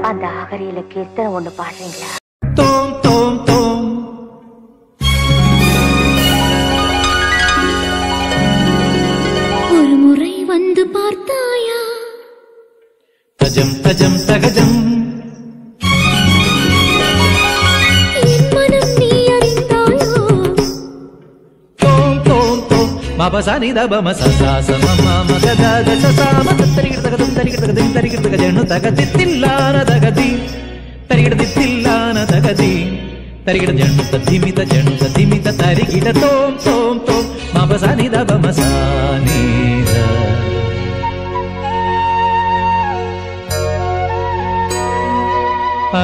அந்த ஆகரியில கீர்த்தனை ஒண்ணு பாடுறீங்களா? தோம் தோம் தோம் ஒரு முறை வந்து பார்த்தாயா? தஜம் தஜம் தகஜம் என் மனம் நீ அறிந்தாயோ? தோம் தோம் தோம் மபசானி தபம சசாசம மம கதத சசாம தரிகிடதகதம் தரிகிடதகதிம் தரிகிடதகஜனு தகதித்தில்லான தகதி தரிகிடதித்தில்லான தகதி தரிகிடஜனு ததிமித ஜனு ததிமித தரிகிட தோம் தோம் தோம் மபசானி தபம சானித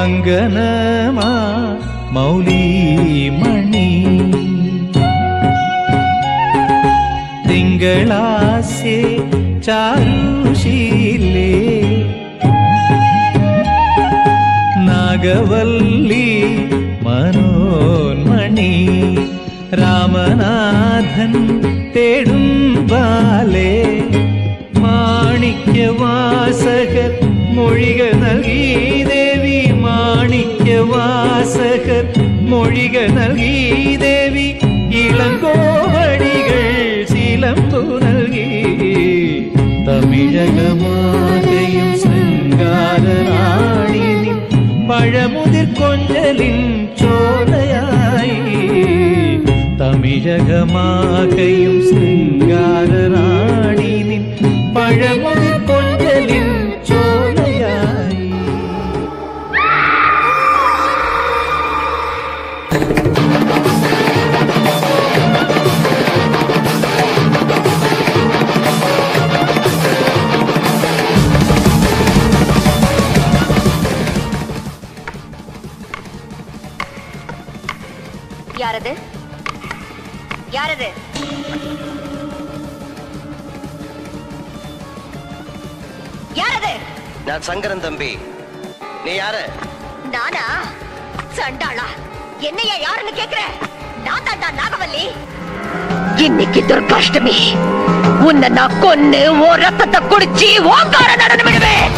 அங்கனமா மௌலி மணி ತಿಂಗಳಾಸೆ ಚಾರುಶೀಲೆ ನಾಗವಲ್ಲಿ മനോന്മണി രാമനാഥൻ തേടും ബാലേ മാണിക്യവാസകർ മൊഴിക നൽകി ദേവി മാണിക്യവാസകർ മൊഴിക നൽകി ദേവി ഇളങ്കോവടികൾ சிலம்பு നൽകി തമിഴകമാകയും ശൃംഗാരറാണിനി പഴമുതിർ കൊഞ്ചലിൻ ചോലയായി തമിഴകമാകയും ശൃംഗാരറാണിനി പഴമുതിർ കൊഞ്ചലിൻ ചോലയായി யாரது யாரது? யாரது? நான் சங்கரன் தம்பி. நீ யாரு? நானா? சண்டாளா? என்னையா யாருன்னு கேக்குற? நான் தாண்டா நாகவல்லி. இன்னைக்கு துர்காஷ்டமி. உன்னை நான் கொன்னு ஓ ரத்தத்தை குடிச்சு ஓங்கார நடனம் விடுவேன்.